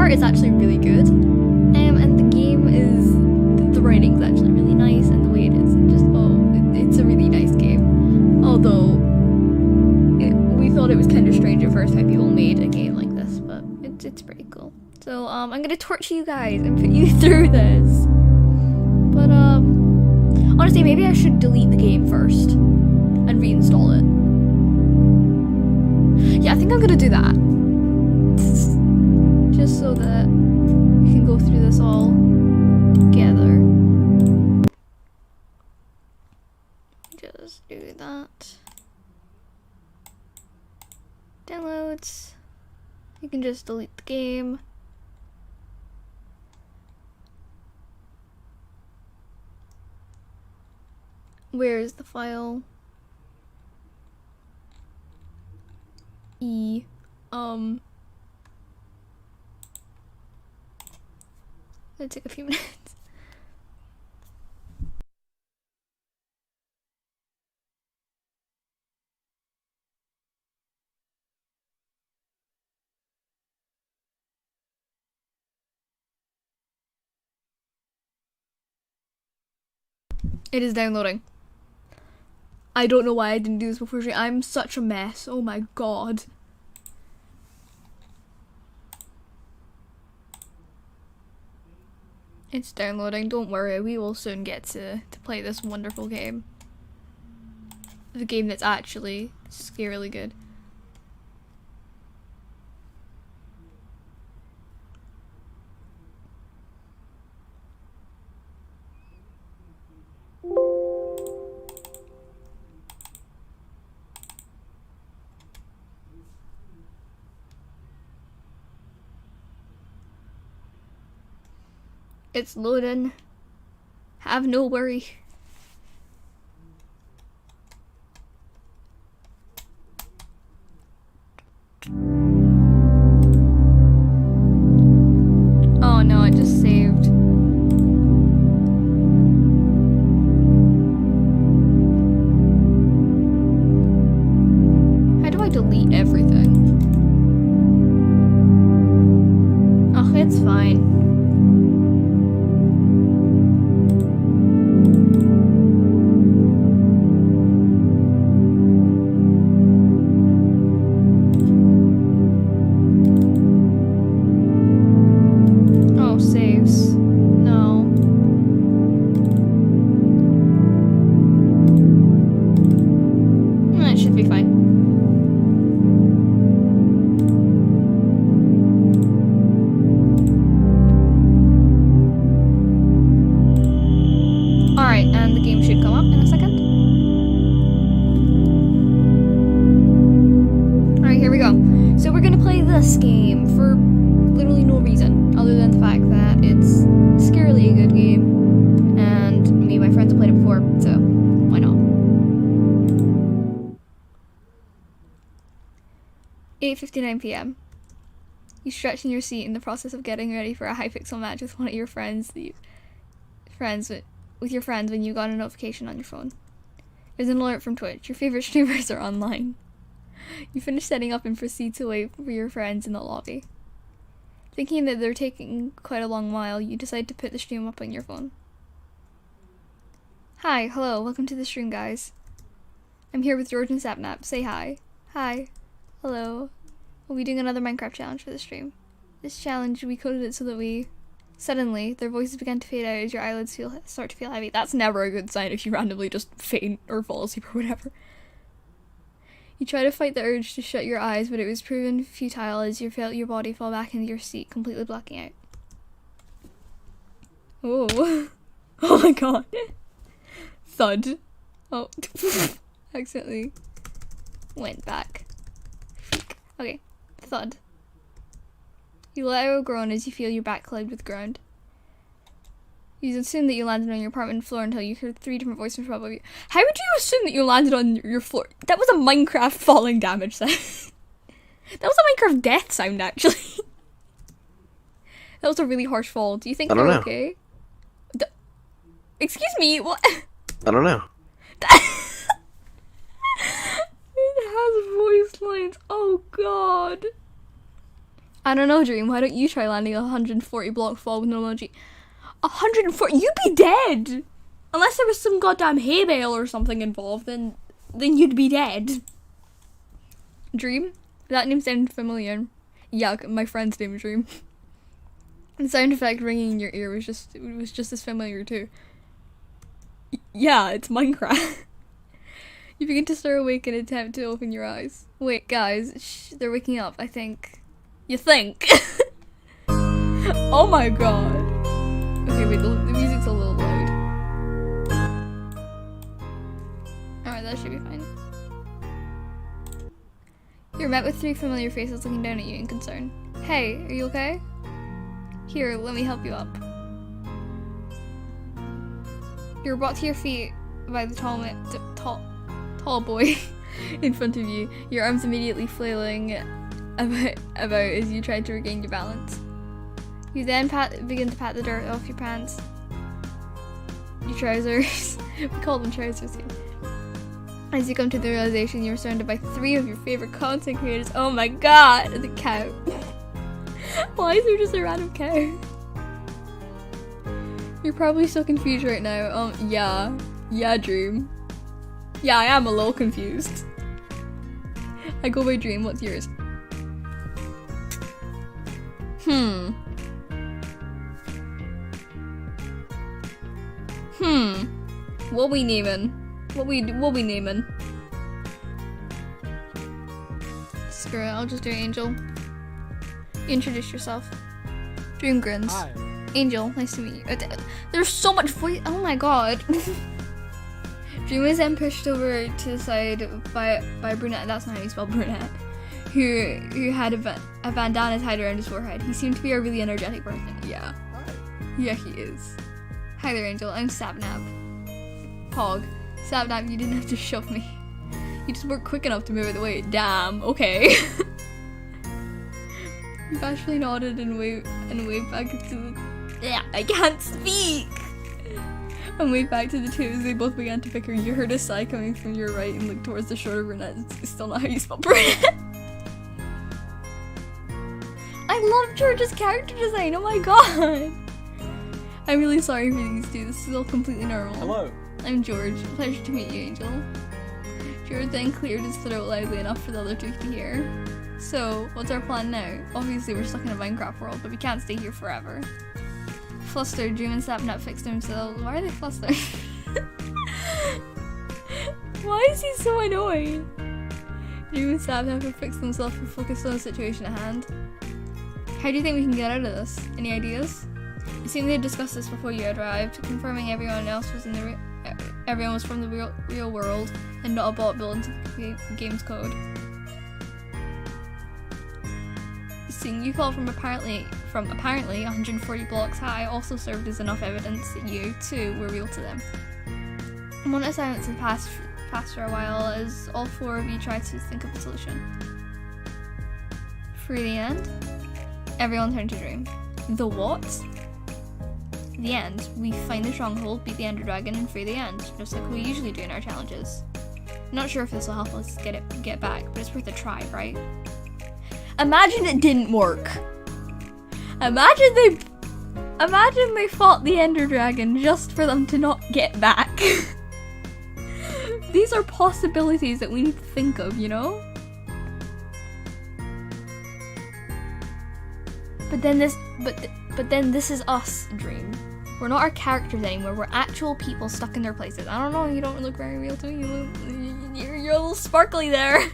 art is actually really good, and the game is, the writing's actually really nice, and the way it is, and just, it's a really nice game. Although, we thought it was kind of strange at first how people made a game like this, but it's pretty cool. So, I'm gonna torture you guys and put you through this. But, honestly, maybe I should delete the game first and reinstall it. Yeah, I think I'm gonna do that. Just so that we can go through this all together. Just do that. Downloads. You can just delete the game. Where is the file? It'll take a few minutes. It is downloading. I don't know why I didn't do this before. I'm such a mess. Oh my god. It's downloading. Don't worry. We will soon get to play this wonderful game. The game that's actually scarily good. It's loading. Have no worry. Oh no, it just saved. How do I delete everything? Oh, it's fine. This game for literally no reason other than the fact that it's scarily a good game and me and my friends have played it before, so why not? 8:59 p.m. You stretch in your seat in the process of getting ready for a Hypixel match with one of your friends with your friends when you got a notification on your phone. There's an alert from Twitch. Your favorite streamers are online. You finish setting up and proceed to wait for your friends in the lobby. Thinking that they're taking quite a long while, you decide to put the stream up on your phone. Hi, hello, welcome to the stream, guys. I'm here with George and Sapnap. Say hi. Hi. Hello. We'll be doing another Minecraft challenge for the stream. This challenge, we coded it so that suddenly, their voices began to fade out as your eyelids start to feel heavy. That's never a good sign if you randomly just faint or fall asleep or whatever. You try to fight the urge to shut your eyes, but it was proven futile as you felt your body fall back into your seat, completely blacking out. Oh. Oh my god. Thud. Oh. Accidentally went back. Okay. Thud. You let out a groan as you feel your back collide with the ground. You assume that you landed on your apartment floor until you heard 3 different voices from above you. How would you assume that you landed on your floor? That was a Minecraft falling damage sound. That was a Minecraft death sound, actually. That was a really harsh fall. Do you think you're okay? Excuse me, what? I don't know. It has voice lines. Oh god. I don't know, Dream. Why don't you try landing a 140 block fall with no emoji? 140? You'd be dead! Unless there was some goddamn hay bale or something involved, then you'd be dead. Dream? That name sounded familiar. Yeah, my friend's name is Dream. The sound effect ringing in your ear was just as familiar too. Yeah, it's Minecraft. You begin to start awake and attempt to open your eyes. Wait, guys, shh, they're waking up, I think. You think? Oh my god. Okay, wait, the music's a little loud. Alright, that should be fine. You're met with 3 familiar faces looking down at you in concern. Hey, are you okay? Here, let me help you up. You're brought to your feet by the tall boy in front of you, your arms immediately flailing about as you try to regain your balance. You then begin to pat the dirt off your pants. Your trousers. We call them trousers here. As you come to the realization you're surrounded by 3 of your favorite content creators. Oh my god, the cow. Why is there just a random cow? You're probably so confused right now. Yeah. Yeah, Dream. Yeah, I am a little confused. I go by Dream, what's yours? What we naming? What we naming? Screw it, I'll just do Angel. Introduce yourself. Dream grins. Hi. Angel, nice to meet you. There's so much voice. Oh my god. Dream was then pushed over to the side by a brunette. That's not how you spell brunette. Who had a bandana tied around his forehead. He seemed to be a really energetic person. Yeah. Hi. Yeah, he is. Hi there, Angel. I'm Sapnap. Hog. Sapnap, you didn't have to shove me. You just weren't quick enough to move out of the way. Damn. Okay. You bashfully nodded and waved back to the... Yeah, I can't speak! And waved back to the 2 as they both began to bicker. You heard a sigh coming from your right and looked towards the shorter brunette. It's still not how you spell brunette. I love George's character design, oh my god! I'm really sorry for these 2, this is all completely normal. Hello. I'm George. Pleasure to meet you, Angel. George then cleared his throat loudly enough for the other 2 to hear. So, what's our plan now? Obviously we're stuck in a Minecraft world, but we can't stay here forever. Flustered, Dream and Sapnap fixed themselves. Why are they flustered? Why is he so annoying? Dream and Sapnap have fixed themselves and focused on the situation at hand. How do you think we can get out of this? Any ideas? It seemed they had discussed this before you arrived, confirming everyone else was everyone was from the real world and not a bot built into the game's code. Seeing you fall from apparently 140 blocks high also served as enough evidence that you, too, were real to them. A moment of silence had passed for a while as all 4 of you tried to think of a solution. For the end, everyone turned to Dream. The what? The end. We find the stronghold, beat the Ender Dragon, and free the end, just like we usually do in our challenges. Not sure if this will help us get back, but it's worth a try, right? Imagine it didn't work. Imagine they fought the Ender Dragon just for them to not get back. These are possibilities that we need to think of, you know? But then this is us, Dream. We're not our characters anymore. We're actual people stuck in their places. I don't know. You don't look very real to me. You're a little sparkly there.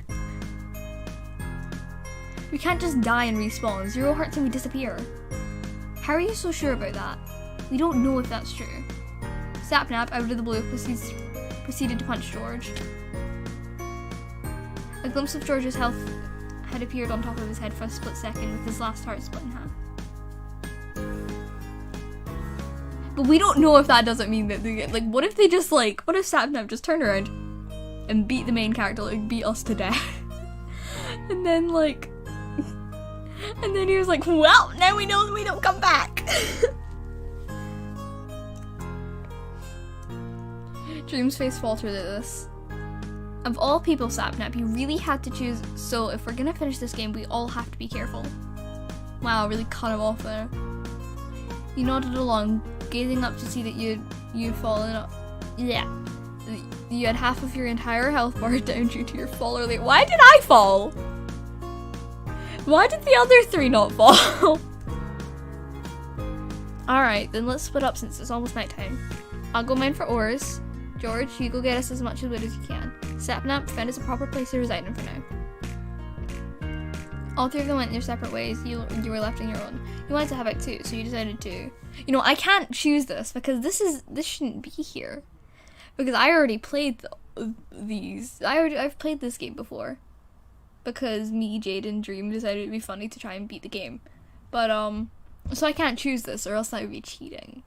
We can't just die and respawn. 0 hearts and we disappear. How are you so sure about that? We don't know if that's true. Sapnap, out of the blue, proceeded to punch George. A glimpse of George's health had appeared on top of his head for a split second, with his last heart split in half. But we don't know if that doesn't mean that they get, like, what if Sapnap just turned around and beat the main character, like, beat us to death? And then, like, and then he was like, well, now we know that we don't come back. Dream's face faltered at this. Of all people, Sapnap, you really had to choose, so if we're gonna finish this game, we all have to be careful. Wow, really cut him off there. You nodded along, gazing up to see that you'd fallen up. Yeah. You had half of your entire health bar down due to your fall early. Why did I fall? Why did the other 3 not fall? Alright, then let's split up since it's almost nighttime. I'll go mine for ores. George, you go get us as much wood as you can. Sapnap, find us a proper place to reside in for now. All 3 of them went their separate ways. You were left on your own. You wanted to have it too, so you decided to. You know, I can't choose this because this shouldn't be here. Because I already played these. I've played this game before. Because me, Jade, and Dream decided it'd be funny to try and beat the game. But, so I can't choose this or else that would be cheating.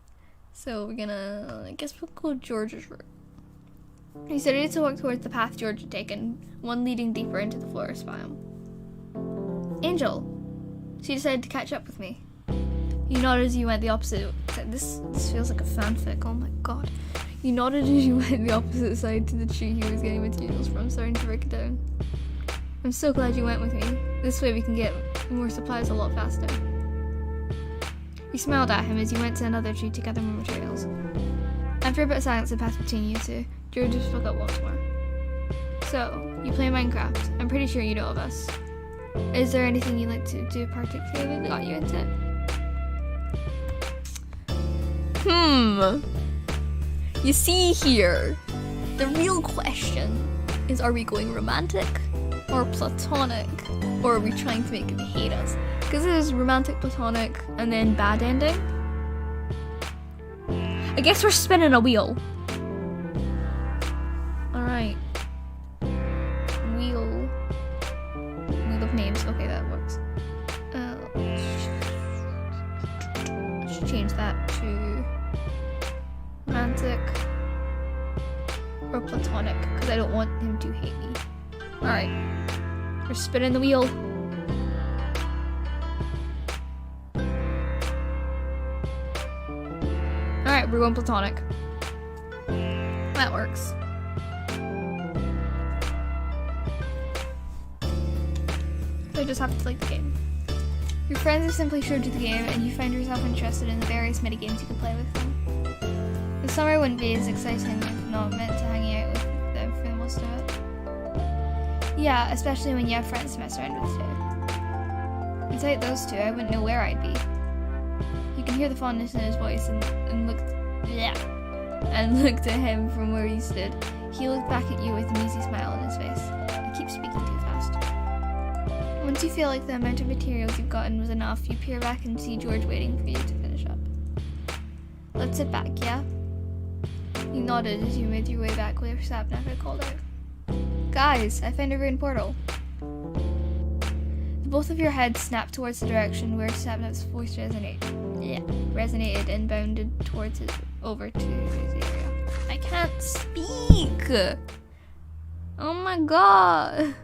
So we're gonna, I guess we'll go George's route. He started to walk towards the path George had taken, one leading deeper into the forest biome. Angel! She decided to catch up with me. You nodded as you went the opposite. This feels like a fanfic, oh my god. You nodded as you went the opposite side to the tree he was getting materials from, starting to break it down. I'm so glad you went with me. This way we can get more supplies a lot faster. You smiled at him as you went to another tree to gather more materials. After a bit of silence had passed between you two, George just spoke up once more. So, you play Minecraft. I'm pretty sure you know of us. Is there anything you'd like to do particularly that got you into it? You see here, the real question is, are we going romantic or platonic? Or are we trying to make him hate us? Because it is romantic, platonic, and then bad ending. I guess we're spinning a wheel. Alright. Wheel of names. Okay, that works. I should change that to romantic or platonic, because I don't want him to hate me. Alright. We're spinning the wheel. Alright, we're going platonic. That works. So I just have to like the game. Your friends have simply showed you the game, and you find yourself interested in the various minigames you can play with them. The summer wouldn't be as exciting if not meant to hanging out with them for most of it. Yeah, especially when you have friends to mess around with too. Without those two, I wouldn't know where I'd be. You can hear the fondness in his voice and looked at him from where he stood. He looked back at you with an easy smile on his face. I keep speaking too fast. Once you feel like the amount of materials you've gotten was enough, you peer back and see George waiting for you to finish up. Let's sit back, yeah? You nodded as you made your way back where Sapnap had called out. Guys, I found a ruined portal. Both of your heads snapped towards the direction where Sapnap's voice resonated and bounded towards over to his area. I can't speak! Oh my god!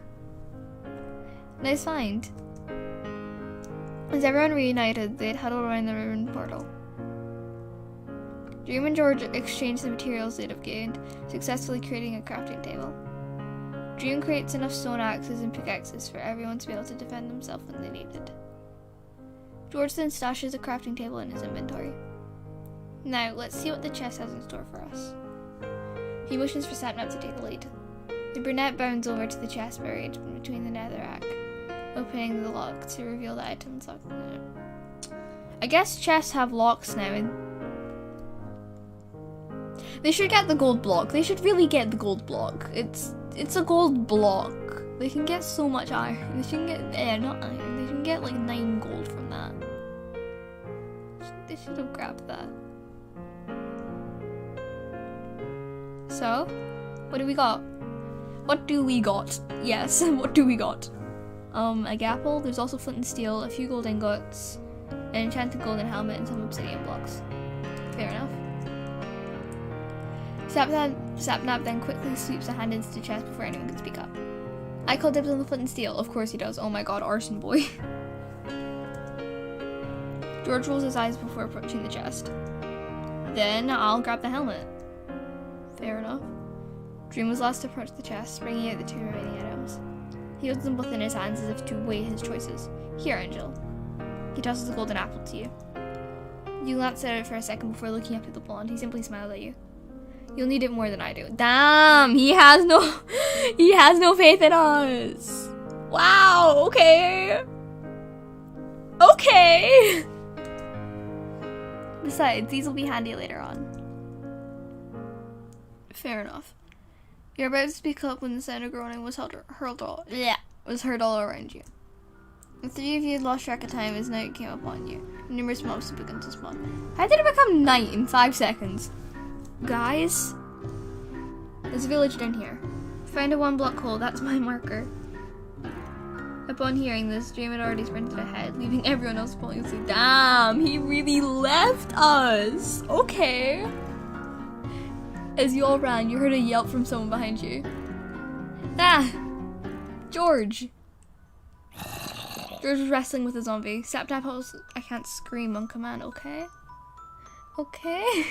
Nice find. As everyone reunited, they'd huddled around the ruined portal. Dream and George exchanged the materials they'd have gained, successfully creating a crafting table. Dream creates enough stone axes and pickaxes for everyone to be able to defend themselves when they needed. George then stashes a crafting table in his inventory. Now, let's see what the chest has in store for us. He motions for Sapnap to take the lead. The brunette bounds over to the chest buried between the netherrack, opening the lock to reveal the items locked in it. I guess chests have locks now, and they should get the gold block. They should really get the gold block. It's a gold block. They can get so much iron. They can get, not iron. They can get like 9 gold from that. They should have grabbed that. So, what do we got? What do we got? Yes, what do we got? A gapple. There's also flint and steel, a few gold ingots, an enchanted golden helmet, and some obsidian blocks. Fair enough. Sapnap then quickly sweeps a hand into the chest before anyone can speak up. I call dibs on the flint and steel. Of course he does. Oh my god, arson boy. George rolls his eyes before approaching the chest. Then I'll grab the helmet. Fair enough. Dream was last to approach the chest, bringing out the 2 remaining items. He holds them both in his hands as if to weigh his choices. Here, Angel. He tosses a golden apple to you. You glance at it for a second before looking up at the blonde. He simply smiles at you. You'll need it more than I do. Damn, he has no faith in us. Wow, okay. Okay. Besides, these will be handy later on. Fair enough. You're about to speak up when the sound of groaning was heard all around you. The three of you had lost track of time as night came upon you. Numerous mobs had begun to spawn. How did it become night in 5 seconds? Guys, there's a village down here. Find a 1-block hole, that's my marker. Upon hearing this, Dream had already sprinted ahead, leaving everyone else falling asleep. Damn, he really left us. Okay. As you all ran, you heard a yelp from someone behind you. Ah! George! George was wrestling with a zombie. Sapnap also, I can't scream on command, okay? Okay?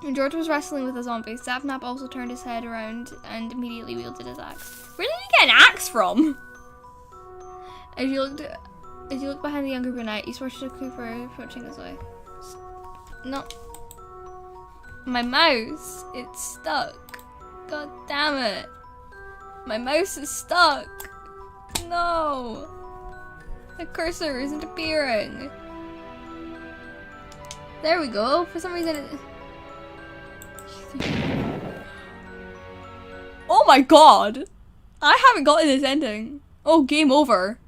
When George was wrestling with a zombie, Sapnap also turned his head around and immediately wielded his axe. Where did he get an axe from? As you looked behind the younger brunette, you spotted a creeper approaching his way. No. My mouse, it's stuck. God damn it. My mouse is stuck. No. The cursor isn't appearing. There we go. For some reason it... Oh my god. I haven't gotten this ending. Oh, game over.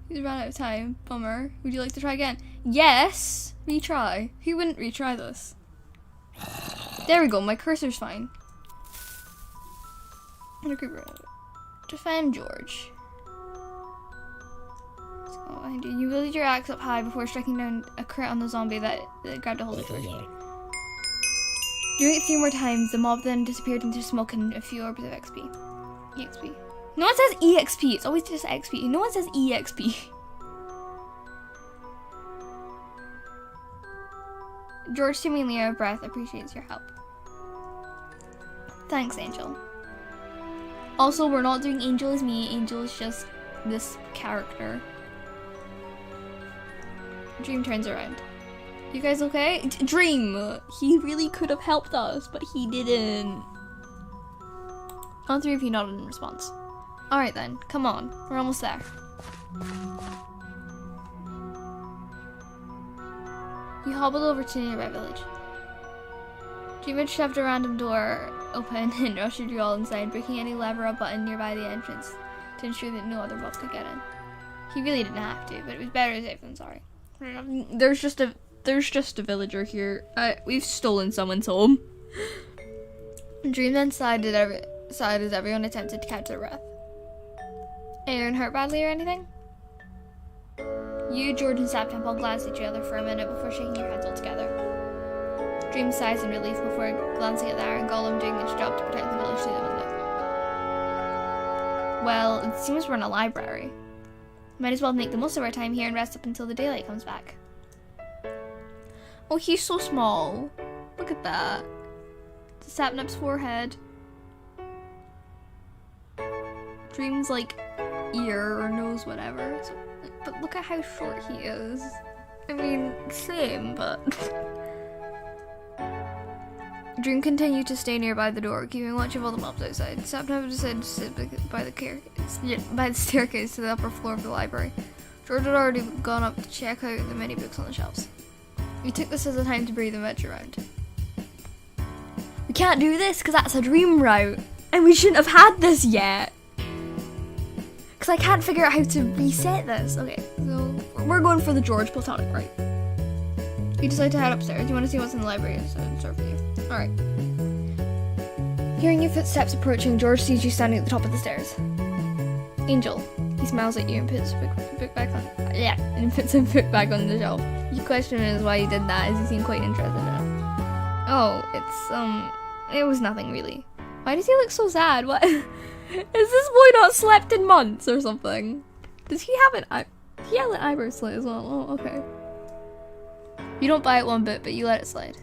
He's run out of time. Bummer. Would you like to try again? Yes. Retry. Who wouldn't retry this? There we go. My cursor's fine. Defend George. Let's go behind you. You wielded your axe up high before striking down a crit on the zombie that grabbed a hold of George. Doing it 3 more times, the mob then disappeared into smoke and a few orbs of XP. EXP. No one says EXP. It's always just XP. No one says EXP. George, seemingly out of breath, appreciates your help. Thanks, Angel. Also, we're not doing Angel as me. Angel is just this character. Dream turns around. You guys okay? Dream! He really could have helped us, but he didn't. All 3 of you nodded in response. Alright then, come on. We're almost there. You hobbled over to the nearby village. Dream had shoved a random door open and ushered you all inside, breaking any lever or button nearby the entrance to ensure that no other mob could get in. He really didn't have to, but it was better safe than sorry. There's just a villager here. We've stolen someone's home. Dream then sighed as everyone attempted to catch their breath. Anyone hurt badly or anything? You, George, and Sapnap all glanced at each other for a minute before shaking your heads all together. Dream sighs in relief before glancing at the Iron Golem doing its job to protect the village through the window. Well, it seems we're in a library. Might as well make the most of our time here and rest up until the daylight comes back. Oh, he's so small. Look at that. It's Sapnap's forehead. Dream's like ear or nose, whatever. So, but look at how short he is. I mean, same, but... Dream continued to stay nearby the door, keeping watch of all the mobs outside. Sapnap decided to sit by the staircase to the upper floor of the library. George had already gone up to check out the many books on the shelves. We took this as a time to breathe and veg around. We can't do this because that's a dream route, and we shouldn't have had this yet. Because I can't figure out how to reset this. Okay, so we're going for the George platonic, right? You decide to head upstairs. You want to see what's in the library, so it's for you. Alright. Hearing your footsteps approaching, George sees you standing at the top of the stairs. Angel. He smiles at you and puts a book back on. And puts a book back on the shelf. Your question is why you did that, as you seem quite interested in it. Oh, it was nothing really. Why does he look so sad? What? Has this boy not slept in months or something? Does he have he had an eyebrow slit as well? Oh, okay. You don't buy it one bit, but you let it slide.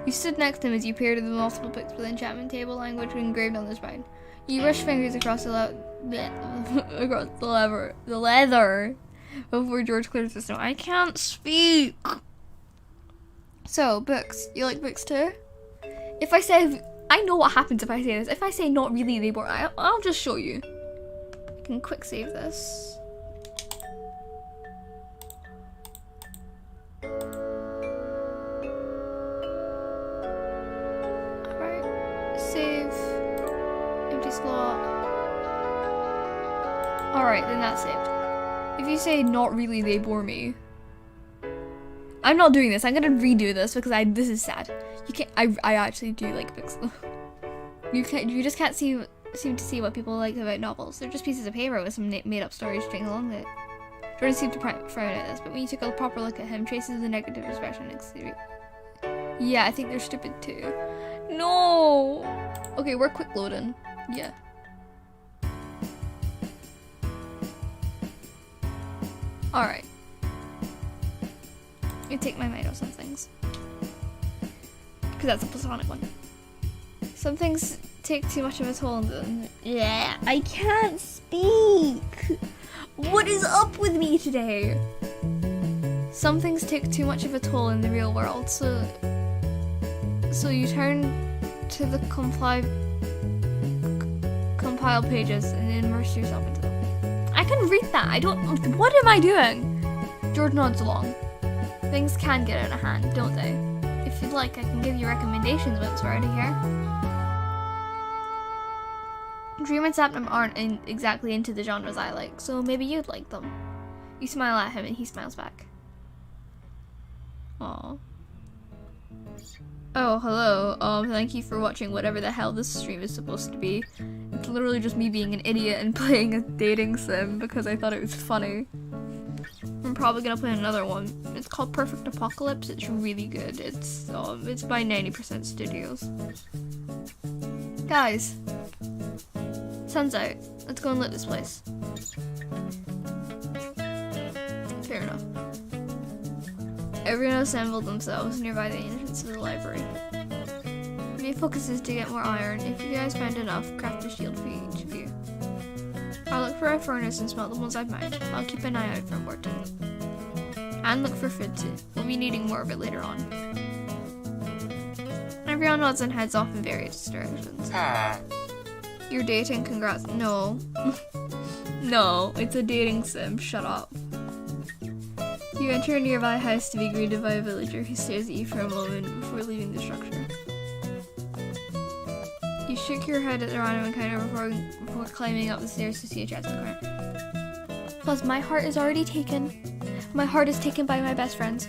You stood next to him as you peered at the multiple books with the enchantment table language engraved on the spine. You brush fingers across the leather before George clears the snow. I can't speak. So, books. You like books too? If I say, I know what happens if I say this. If I say not really, they bore. I'll just show you. I can quick save this. Alright, save. Empty slot. Alright, then that's saved. If you say not really, they bore me. I'm not doing this. I'm gonna redo this because this is sad. You can't. I actually do like books. You just can't seem to see what people like about novels. They're just pieces of paper with some made up stories string along it. Jordan seemed to frown at this, but when you took a proper look at him, traces of the negative expression exterior. Yeah, I think they're stupid too. No. Okay, we're quick loading. Yeah. All right. I take my mind off some things. Because that's a platonic one. Some things take too much of a toll on them. Yeah, I can't speak. What is up with me today? Some things take too much of a toll in the real world, so you turn to the compile pages and immerse yourself into them. I can read that. What am I doing? George nods along. Things can get out of hand, don't they? If you'd like, I can give you recommendations once we're out of here. Dream and Sapnum aren't exactly into the genres I like, so maybe you'd like them. You smile at him and he smiles back. Aww. Oh, hello. Thank you for watching whatever the hell this stream is supposed to be. It's literally just me being an idiot and playing a dating sim because I thought it was funny. I'm probably gonna play another one. It's called Perfect Apocalypse. It's really good. It's by 90% Studios. Guys, sun's out. Let's go and lit this place. Fair enough. Everyone assembled themselves nearby the entrance to the library. My main focus is to get more iron. If you guys find enough, craft a shield for each of you. I'll look for a furnace and smelt the ones I've mined. I'll keep an eye out for more too. And look for food too. We'll be needing more of it later on. Everyone nods and heads off in various directions. You're dating? Congrats. No. No, it's a dating sim. Shut up. You enter a nearby house to be greeted by a villager who stares at you for a moment before leaving the structure. You shake your head at the random encounter before climbing up the stairs to see a chest in the corner. Plus, my heart is already taken. My heart is taken by my best friends.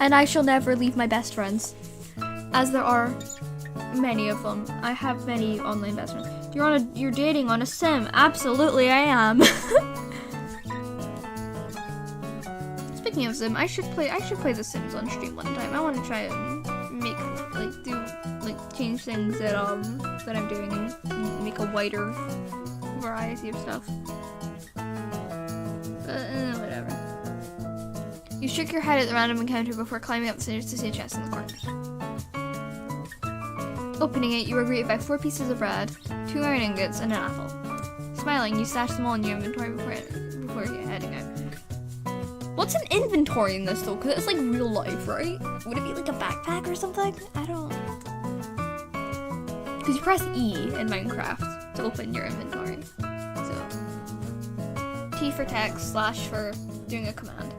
And I shall never leave my best friends. As there are many of them. I have many online best friends. You're dating on a sim. Absolutely I am. Speaking of sim, I should play the Sims on stream one time. I want to try and change things that I'm doing and make a wider variety of stuff. Whatever. You shook your head at the random encounter before climbing up the stairs to see a chest in the corner. Opening it, you were greeted by 4 pieces of bread, 2 iron ingots, and an apple. Smiling, you stashed them all in your inventory before heading out. What's an inventory in this though? Because it's like real life, right? Would it be like a backpack or something? I don't... Because you press E in Minecraft to open your inventory. So, T for text, / for doing a command.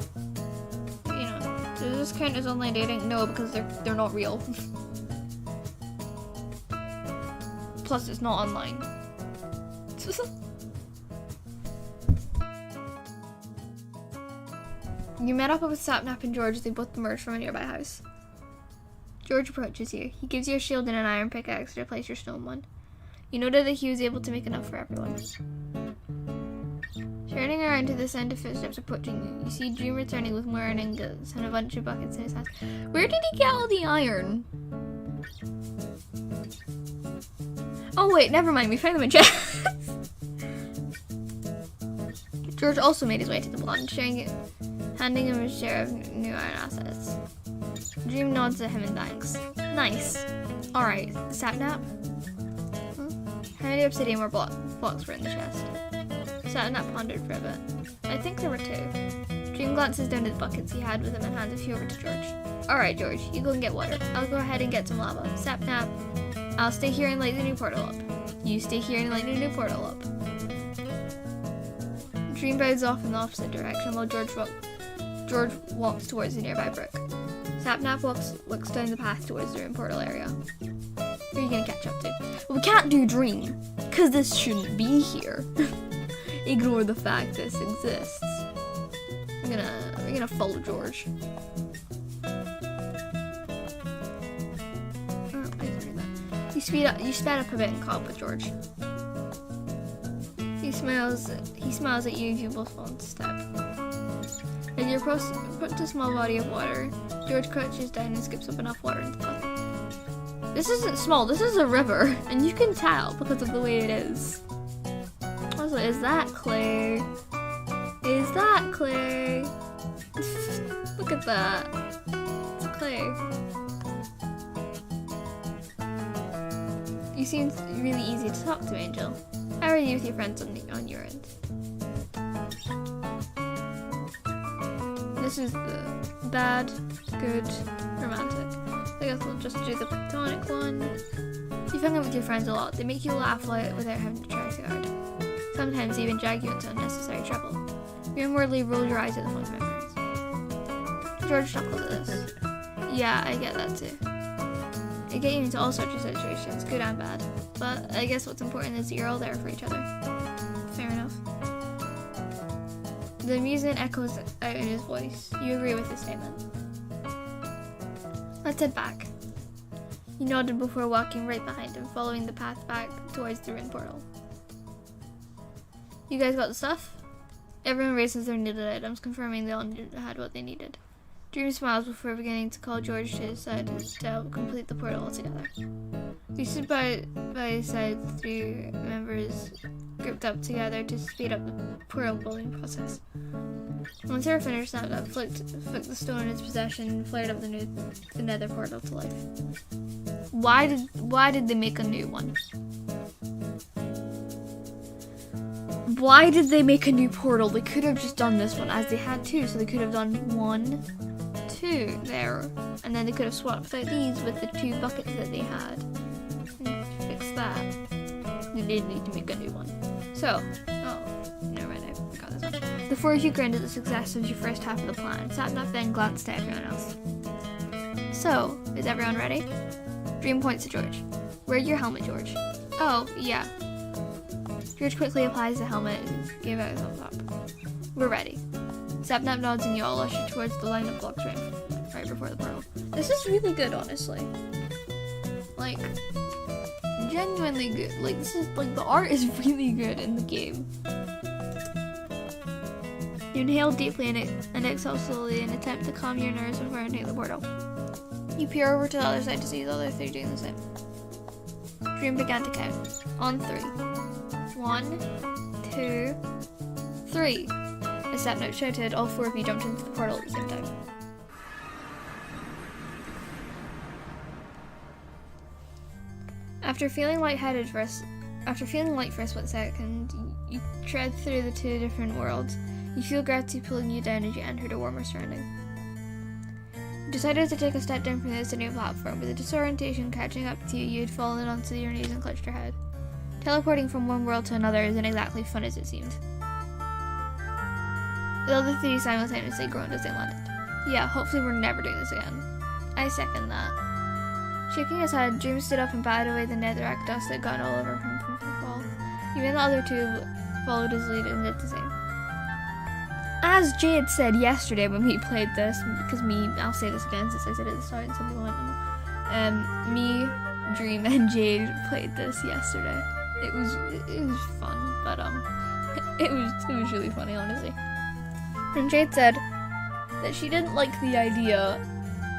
You know, does this count as online dating? No, because they're not real. Plus, it's not online. You met up with Sapnap and George as they both emerged from a nearby house. George approaches you. He gives you a shield and an iron pickaxe to replace your stone one. You noted that he was able to make enough for everyone. Turning around to the sound of footsteps approaching you, you see Dream returning with more iron ingots and a bunch of buckets in his hands. Where did he get all the iron? Oh wait, never mind, we found them in chest. George also made his way to the blonde, handing him his share of new iron assets. Dream nods at him in thanks. Nice. Alright, Sapnap. How many obsidian blocks were in the chest? Sapnap pondered for a bit. I think there were 2. Dream glances down at the buckets he had with him and hands a few over to George. Alright, George, you go and get water. I'll go ahead and get some lava. Sapnap, I'll stay here and light the new portal up. You stay here and light the new portal up. Dream bounds off in the opposite direction while George walks towards the nearby brook. Sapnap looks down the path towards the room portal area. Who are you gonna catch up to? Well, we can't do Dream, because this shouldn't be here. Ignore the fact this exists. We're gonna follow George. Oh, I heard that. You sped up a bit and caught up with George. He smiles at you if you both fall into step. As you approach a small body of water, George crouches down and scoops up enough water into the bucket. This isn't small, this is a river, and you can tell because of the way it is. Also, is that clay? Is that clay? Look at that. It's clay. You seem really easy to talk to, Angel. How are you with your friends on your end? This is the bad, good, romantic. I guess we'll just do the platonic one. You've hung out with your friends a lot. They make you laugh without having to try too hard. Sometimes even drag you into unnecessary trouble. You inwardly roll your eyes at the fun memories. George chuckled at this. Yeah, I get that too. They get you into all sorts of situations, good and bad. But I guess what's important is that you're all there for each other. Fair enough. The amusement echoes out in his voice. You agree with his statement. Let's head back. He nodded before walking right behind him, following the path back towards the ruin portal. You guys got the stuff? Everyone raises their needed items, confirming they all had what they needed. Dream smiles before beginning to call George to his side to help complete the portal altogether. We stood by his side, the 3 members grouped up together to speed up the portal building process. Once they were finished, Sapnap flicked the stone in its possession and flared up the nether portal to life. Why did they make a new one? Why did they make a new portal? They could have just done this one as they had 2, so they could have done 1, 2 there, and then they could have swapped out these with the 2 buckets that they had and fix that. They didn't need to make a new one. So, never mind, I got this one. The 4 of you grinned at the success of your first half of the plan. Sapnap then glanced at everyone else. So, is everyone ready? Dream points to George. Wear your helmet, George. Oh, yeah. George quickly applies the helmet and gave out a thumbs up. We're ready. Sapnap nods and you all usher towards the line of blocks right before the portal. This is really good, honestly. Like, genuinely good. Like, this is, like, the art is really good in the game. You inhale deeply and exhale slowly in an attempt to calm your nerves before entering the portal. You peer over to the other side to see the other 3 doing the same. Dream began to count. On 3. 1, 2, 3. As Sapnap shouted, all 4 of you jumped into the portal at the same time. After feeling light for a split second, you tread through the 2 different worlds. You feel gravity pulling you down as you enter a warmer surrounding. You decided to take a step down from the ascending platform. With the disorientation catching up to you, you had fallen onto your knees and clutched your head. Teleporting from one world to another isn't exactly fun as it seemed. The other 3 simultaneously groaned as they landed. Yeah, hopefully we're never doing this again. I second that. Shaking his head, Dream stood up and batted away the netherrack dust that got all over him from the fall. Even the other 2 followed his lead and did the same. As Jade said yesterday when we played this, because I'll say this again since I said it at the start and some people went, me, Dream, and Jade played this yesterday. It was fun, but it was really funny, honestly. And Jade said that she didn't like the idea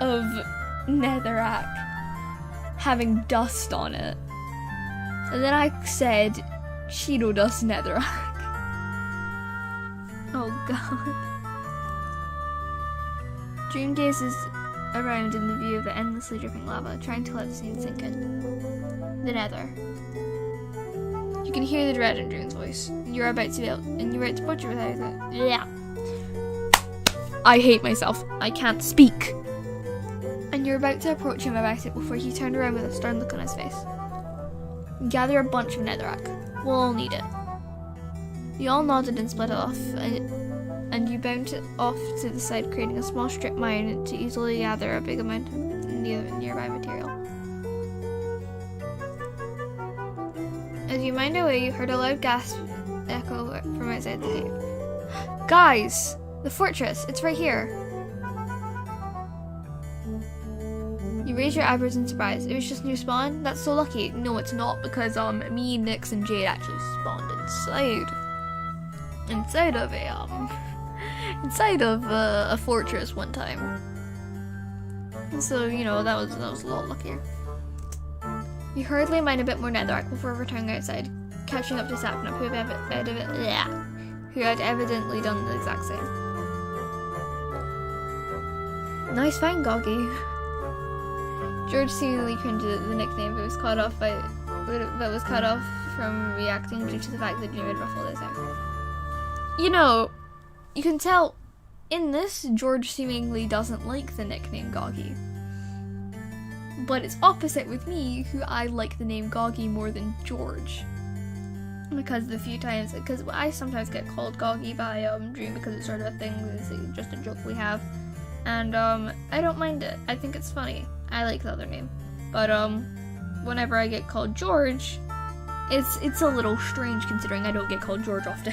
of netherrack having dust on it. And then I said Cheeto dust netherrack. Oh god. Dream gazes around in the view of the endlessly dripping lava, trying to let the scene sink in. The Nether. You can hear the dread in Dream's voice. You're about to butcher without it. Yeah. I hate myself. I can't speak. And you're about to approach him about it before he turned around with a stern look on his face. Gather a bunch of netherrack. We'll all need it. You all nodded and split it off, and you bound it off to the side, creating a small strip mine to easily gather a big amount of nearby material. As you mined away, you heard a loud gasp echo from outside the cave. Guys! The fortress! It's right here! You raise your eyebrows in surprise. It was just new spawn? That's so lucky. No, it's not, because me, Nyx, and Jade actually spawned inside of a fortress one time. So, you know, that was a lot luckier. You hurriedly mine a bit more netherrack before returning outside, catching up to Sapnap, who had evidently done the exact same. Nice find, Goggy. George seemingly cringed at the nickname, but was cut off from reacting due to the fact that Dream had ruffled his hair. You know, you can tell in this, George seemingly doesn't like the nickname Goggy. But it's opposite with me, who I like the name Goggy more than George. Because I sometimes get called Goggy by Dream because it's sort of a thing, it's just a joke we have. And I don't mind it. I think it's funny. I like the other name. But whenever I get called George, it's a little strange considering I don't get called George often.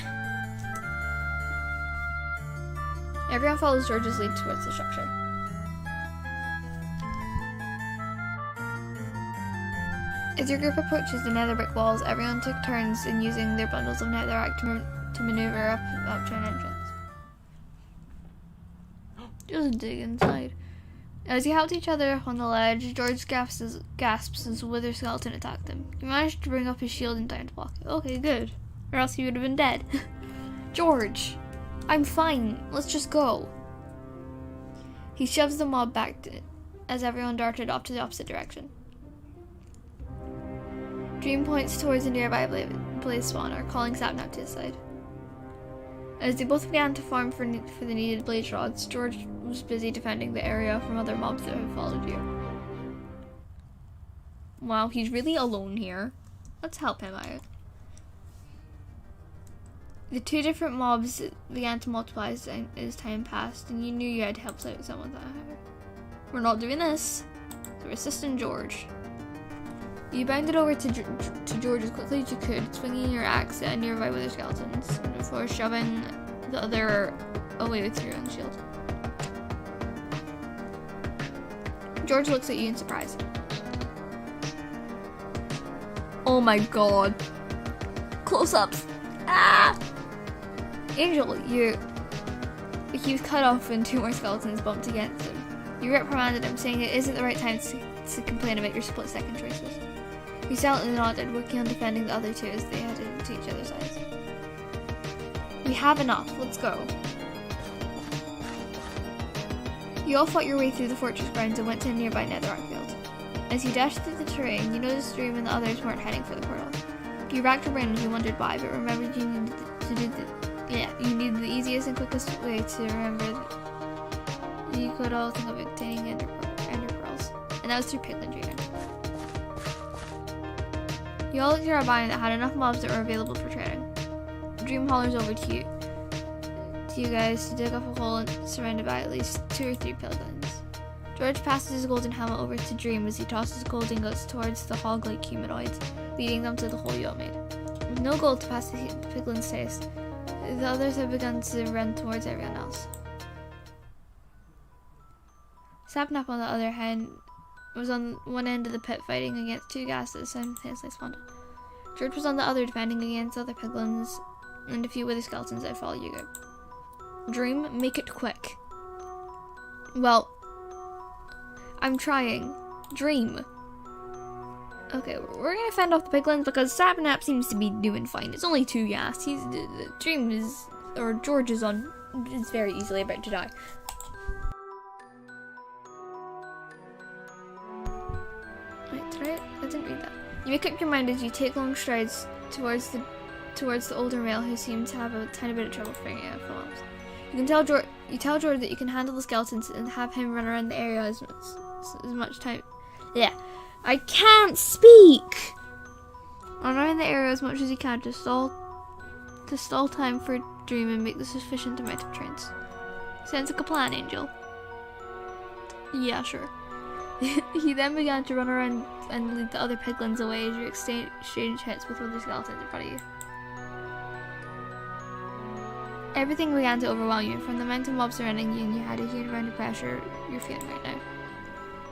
Everyone follows George's lead towards the structure. As your group approaches the nether brick walls, everyone took turns in using their bundles of netherrack to maneuver up to an entrance. Just dig inside. As you helped each other up on the ledge, George gasps as a wither skeleton attacked him. He managed to bring up his shield in time to block it. Okay, good. Or else he would have been dead. George! I'm fine. Let's just go. He shoves the mob back as everyone darted off to the opposite direction. Dream points towards a nearby blaze spawner, calling Sapnap to his side. As they both began to farm for the needed blaze rods, George was busy defending the area from other mobs that had followed you. Wow, he's really alone here. Let's help him out. The two different mobs began to multiply as time passed, and you knew you had to help out someone with that. We're not doing this. So we're assisting George. You bounded over to George as quickly as you could, swinging your axe at nearby wither skeletons before shoving the other away with your own shield. George looks at you in surprise. Oh my god. Close-ups. Ah! Angel, he was cut off when two more skeletons bumped against him. You reprimanded him, saying it isn't the right time to complain about your split-second choices. He silently nodded, working on defending the other two as they headed to each other's sides. We have enough, let's go. You all fought your way through the fortress grounds and went to a nearby netherrack field. As you dashed through the terrain, you noticed Dream and the others weren't heading for the portal. You racked your brain and you wondered why, but remembered you needed the easiest and quickest way to remember that you could all think of obtaining ender pearls, and that was through piglin trading. You all looked at a biome that had enough mobs that were available for trading. Dream hollers over to you guys to dig up a hole surrounded by at least 2 or 3 piglins. George passes his golden helmet over to Dream as he tosses gold ingots towards the hog-like humanoids, leading them to the hole you all made. With no gold to pass the piglin's taste, the others have begun to run towards everyone else. Sapnap, on the other hand, was on one end of the pit fighting against 2 ghasts that simultaneously spawned. George was on the other defending against other piglins and a few wither skeletons that followed you. Dream, make it quick. Well, I'm trying. Dream. Okay, we're gonna fend off the piglins because Sapnap seems to be doing fine. It's only 2 ghasts. George is very easily about to die. make up your mind as you take long strides towards the older male who seemed to have a tiny bit of trouble figuring out films. You tell George that you can handle the skeletons and have him run around the area as much time. Yeah, I can't speak. Run around the area as much as you can to stall time for Dream and make the sufficient amount of trains. Sounds like a plan, Angel. Yeah, sure. He then began to run around and lead the other piglins away as you exchange hits with other skeletons in front of you. Everything began to overwhelm you, from the mountain mob surrounding you, and you had a huge amount of pressure you're feeling right now.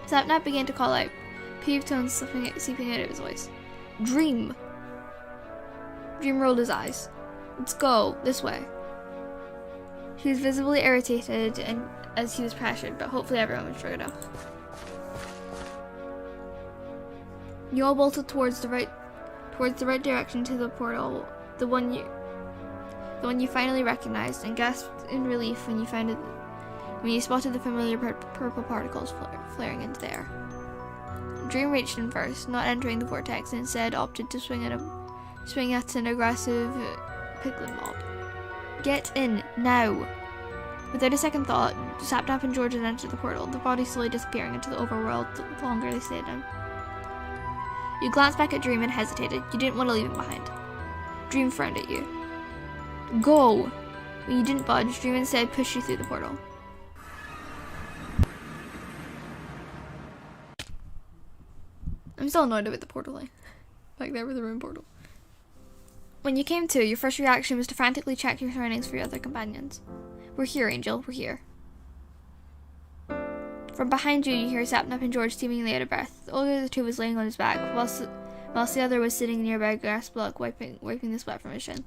Sapnap began to call out, peeved tones seeping out of his voice. Dream! Dream rolled his eyes. Let's go, this way. He was visibly irritated and as he was pressured, but hopefully everyone would figure it out. You all bolted towards the right direction to the portal, the one you finally recognized, and gasped in relief when you spotted the familiar purple particles flaring into the air. Dream reached in first, not entering the vortex, and instead opted to swing at an aggressive piglin mob. Get in, now! Without a second thought, Sapnap and George had entered the portal, the body slowly disappearing into the overworld the longer they stayed in. You glanced back at Dream and hesitated. You didn't want to leave him behind. Dream frowned at you. Go! When you didn't budge, Dream instead pushed you through the portal. I'm still annoyed about the portal line. Back there with the room portal. When you came to, your first reaction was to frantically check your surroundings for your other companions. We're here, Angel. We're here. From behind you, you hear Sapnap and George seemingly out of breath. The older of the two was laying on his back, whilst the other was sitting nearby a grass block, wiping the sweat from his shin.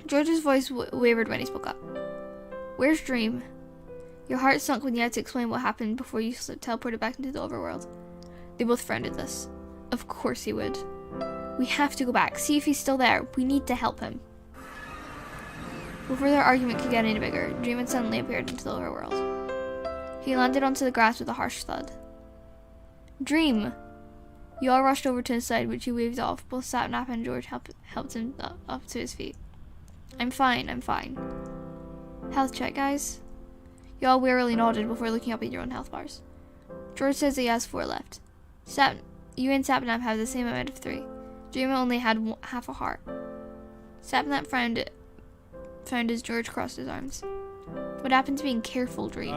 George's voice wavered when he spoke up. Where's Dream? Your heart sunk when you had to explain what happened before you teleported back into the overworld. They both frowned at this. Of course he would. We have to go back, see if he's still there. We need to help him. Before their argument could get any bigger, Dream had suddenly appeared into the overworld. He landed onto the grass with a harsh thud. Dream! You all rushed over to his side, which he waved off. Both Sapnap and George helped him up to his feet. I'm fine. Health check, guys? You all wearily nodded before looking up at your own health bars. George says he has 4 left. You and Sapnap have the same amount of 3. Dream only had half a heart. Sapnap frowned as George crossed his arms. What happened to being careful, Dream?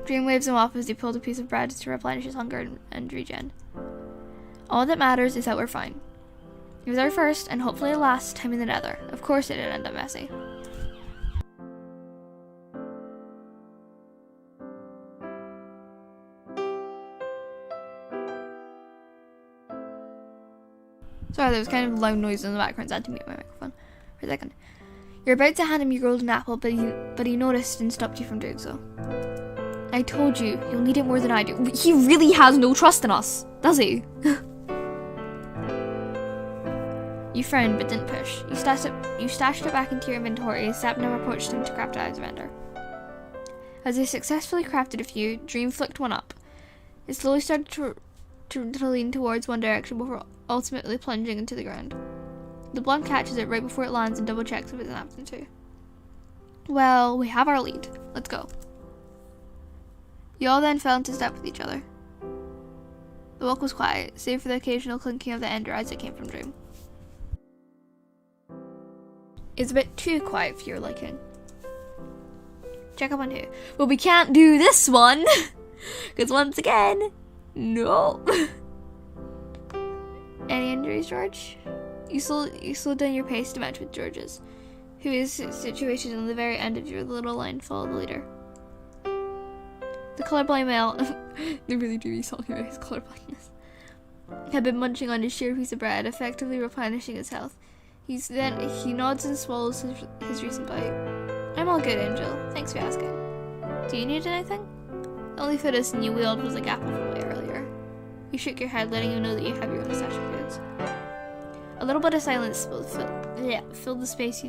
Dream waves him off as he pulled a piece of bread to replenish his hunger and regen. All that matters is that we're fine. It was our first, and hopefully last, time in the Nether. Of course it didn't end up messy. Sorry, there was kind of loud noise in the background, so I had to mute my microphone for a second. You're about to hand him your golden apple, but he noticed and stopped you from doing so. I told you, you'll need it more than I do. He really has no trust in us, does he? You frowned, but didn't push. You stashed it back into your inventory as Sapnap approached him to craft it out as a vendor. As he successfully crafted a few, Dream flicked one up. It slowly started to lean towards one direction before ultimately plunging into the ground. The blunt catches it right before it lands and double checks if it's snapped in two. Well, we have our lead. Let's go. You all then fell into step with each other. The walk was quiet, save for the occasional clinking of the ender as it came from Dream. It's a bit too quiet for your liking. Check up on who? Well, we can't do this one! Because once again, no. Any injuries, George? You slowed down your pace to match with George's, who is situated on the very end of your little line follow the leader. The colorblind male, they really do be talking about his colorblindness, had been munching on his sheer piece of bread, effectively replenishing his health. He nods and swallows his recent bite. I'm all good, Angel. Thanks for asking. Do you need anything? The only medicine you wheeled was a gapple from way earlier. You shook your head, letting him know that you have your own stash of goods. A little bit of silence filled the space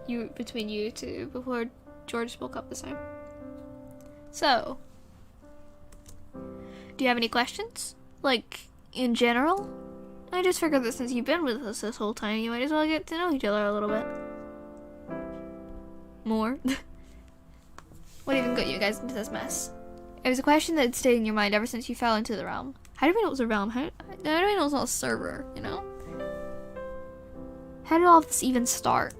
between you two before George spoke up this time. So, do you have any questions? Like, in general. I just figured that since you've been with us this whole time, you might as well get to know each other a little bit more. What even got you guys into this mess? It was a question that had stayed in your mind ever since you fell into the realm. How do we know it was a realm? How do we know it's not a server, you know? How did all of this even start?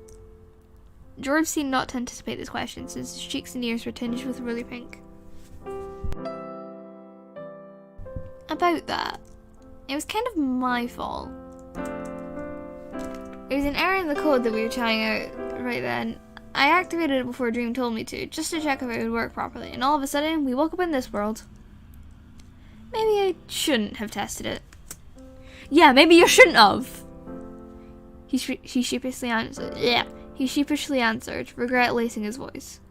George seemed not to anticipate this question, since his cheeks and ears were tinged with really pink. About that, it was kind of my fault. There was an error in the code that we were trying out right then. I activated it before Dream told me to, just to check if it would work properly, and all of a sudden, we woke up in this world. Maybe I shouldn't have tested it. Yeah, maybe you shouldn't have. He sheepishly answered. Yeah, he sheepishly answered, regret lacing his voice.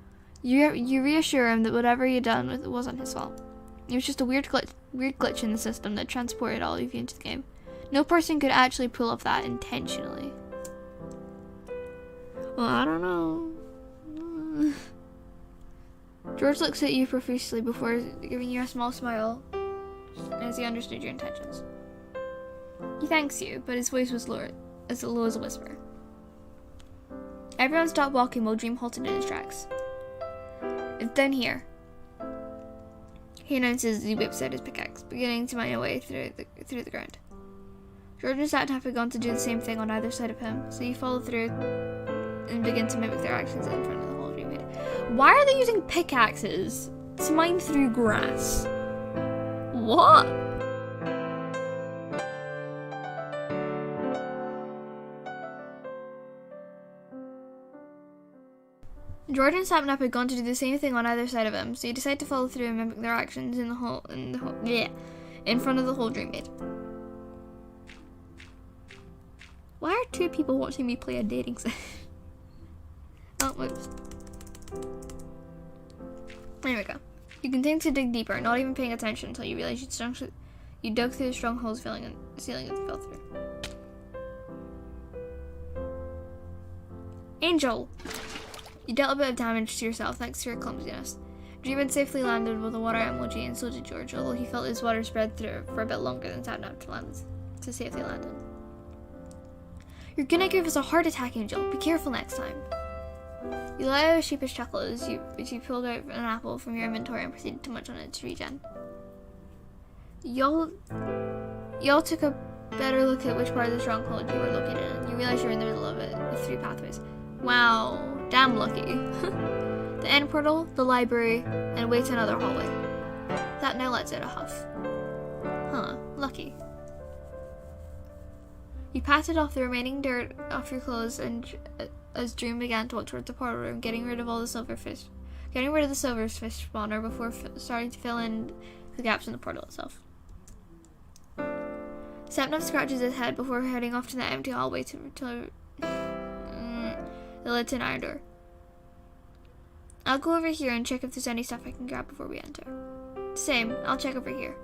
You reassure him that whatever you'd done wasn't his fault. It was just a weird glitch in the system that transported all of you into the game. No person could actually pull off that intentionally. Well, I don't know. George looks at you profusely before giving you a small smile as he understood your intentions. He thanks you, but his voice was low as a whisper. Everyone stopped walking while Dream halted in his tracks. It's down here, he announces as he whips out his pickaxe, beginning to mine a way through the ground. George and Satnap had gone to do the same thing on either side of him, so you follow through and begin to mimic their actions in front of the hole Dream made. Why are they using pickaxes to mine through grass? What? George and Sapnap had gone to do the same thing on either side of him, so you decide to follow through and mimic their actions in front of the hole Dream made. Why are two people watching me play a dating sim? Oh, whoops. There we go. You continue to dig deeper, not even paying attention until you realize you dug through the strong holes ceiling and fell through. Angel! You dealt a bit of damage to yourself thanks to your clumsiness. Dream had safely landed with a water emoji, and so did George, although he felt his water spread through for a bit longer than Satnap to safely landed. You're gonna give us a heart attack, Angel. Be careful next time. You let out a sheepish chuckle as you pulled out an apple from your inventory and proceeded to munch on it to regen. Y'all took a better look at which part of the stronghold you were located in. You realized you were in the middle of it with 3 pathways. Wow, damn lucky. The end portal, the library, and way to another hallway. That now lets out a huff. Huh, lucky. You patted off the remaining dirt off your clothes and as Dream began to walk towards the portal room, getting rid of the silverfish spawner before starting to fill in the gaps in the portal itself. Sapnap scratches his head before heading off to the empty hallway to the lid to an iron door. I'll go over here and check if there's any stuff I can grab before we enter. Same, I'll check over here.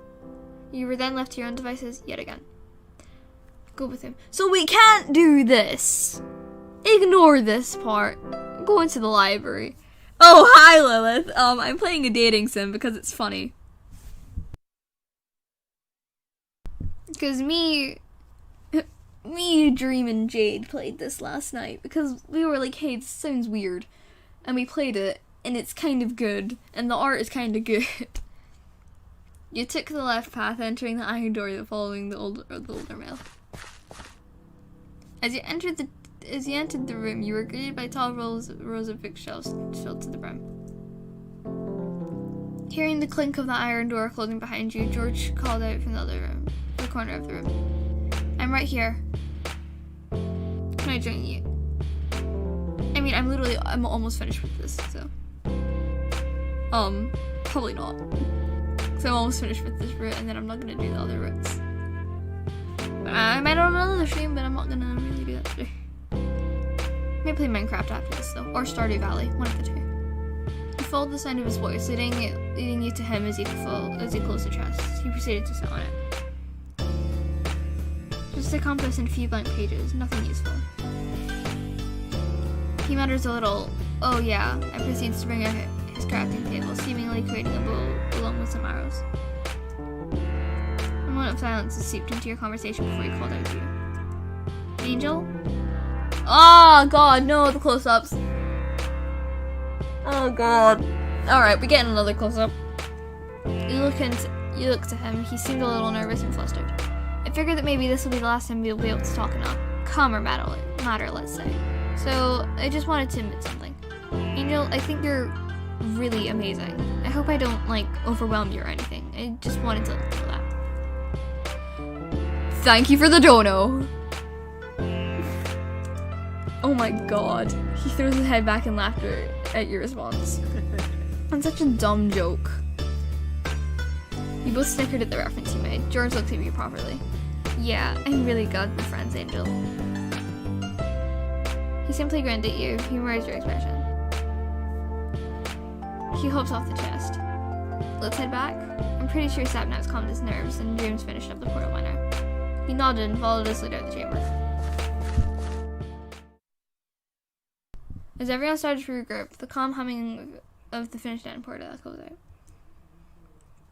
You were then left to your own devices yet again. Go with him. So we can't do this! Ignore this part. Go into the library. Oh, hi Lilith. I'm playing a dating sim because it's funny. Because me, Dream, and Jade played this last night because we were like, hey, this sounds weird. And we played it, and it's kind of good, and the art is kind of good. You took the left path, entering the iron door following the older male. As you entered the room, you were greeted by tall rows of bookshelves filled to the brim. Hearing the clink of the iron door closing behind you, George called out from the corner of the room. I'm right here. Can I join you? I mean, I'm almost finished with this, so. Probably not. So I'm almost finished with this route, and then I'm not gonna do the other routes. But I might on another stream, but I'm not gonna really do that today. Maybe play Minecraft after this though, or Stardew Valley, one of the two. You followed the sound of his voice, leading you to him as he closed the chest. He proceeded to sit on it. Just a compass and a few blank pages, nothing useful. He mutters a little, oh yeah, and proceeds to bring out his crafting table, seemingly creating a bow along with some arrows. moment of silence has seeped into your conversation before he called out to you. Angel? Oh god, no, the close-ups. Oh god. Alright, we're getting another close-up. You look to him. He seemed a little nervous and flustered. I figured that maybe this will be the last time we'll be able to talk in a calmer matter, let's say. So, I just wanted to admit something. Angel, I think you're really amazing. I hope I don't, like, overwhelm you or anything. I just wanted to let you know that. Thank you for the dono! Oh my god. He throws his head back in laughter at your response. And such a dumb joke. You both snickered at the reference you made. George looked at you properly. Yeah, I'm really glad we're friends, Angel. He simply grinned at you, humorized your expression. He hops off the chest. Let's head back. I'm pretty sure Sapnap's calmed his nerves and James finished up the portal by now. He nodded and followed his lead out of the chamber. As everyone started to regroup, the calm humming of the finished end portal echoes out.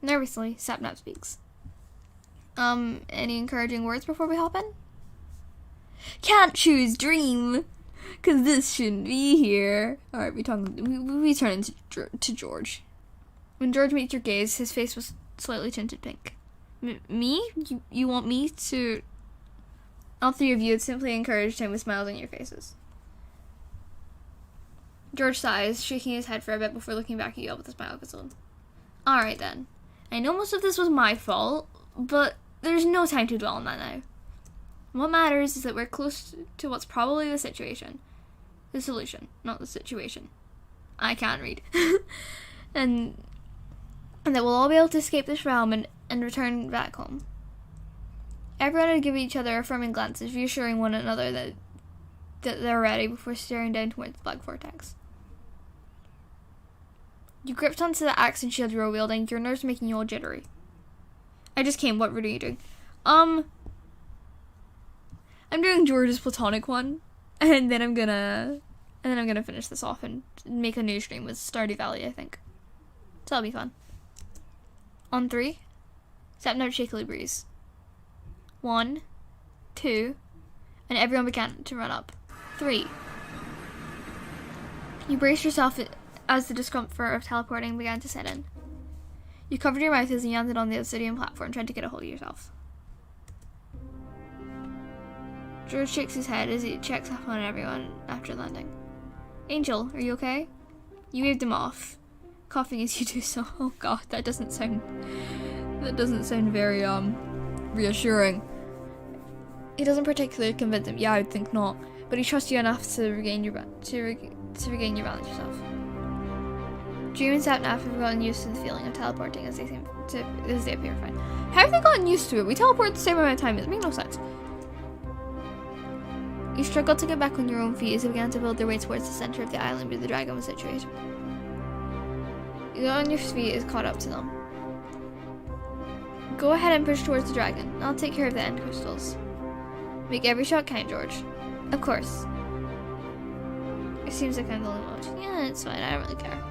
Nervously, Sapnap speaks. Any encouraging words before we hop in? Can't choose dream, cause this shouldn't be here. Alright, we turn into to George. When George meets your gaze, his face was slightly tinted pink. Me? You want me to... All three of you had simply encouraged him with smiles on your faces. George sighs, shaking his head for a bit before looking back at you with a smile of his own. Alright then. I know most of this was my fault, but there's no time to dwell on that now. What matters is that we're close to what's probably the situation. The solution, not the situation. I can't read. and that we'll all be able to escape this realm and return back home. Everyone would give each other affirming glances, reassuring one another that they're ready before staring down towards the black vortex. You gripped onto the axe and shield you were wielding, your nerves making you all jittery. I just came, what route are you doing? I'm doing George's platonic one, and then I'm gonna finish this off and make a new stream with Stardew Valley, I think. So that'll be fun. On 3, Sapnap shakily breeze. 1, 2, and everyone began to run up. 3. You braced yourself as the discomfort of teleporting began to set in. You covered your mouth as you landed on the obsidian platform, trying to get a hold of yourself. George shakes his head as he checks up on everyone after landing. Angel, are you okay? You waved him off, coughing as you do so. Oh god, that doesn't sound very reassuring. He doesn't particularly convince him. Yeah, I'd think not, but he trusts you enough to regain your balance yourself. Dream and Sapnap have gotten used to the feeling of teleporting as they appear fine. How have they gotten used to it? We teleport the same amount of time. It makes no sense. You struggled to get back on your own feet as they began to build their way towards the center of the island where the dragon was situated. You got on your feet as caught up to them. Go ahead and push towards the dragon. I'll take care of the end crystals. Make every shot count, George. Of course. It seems like I'm the only one. Yeah, it's fine. I don't really care.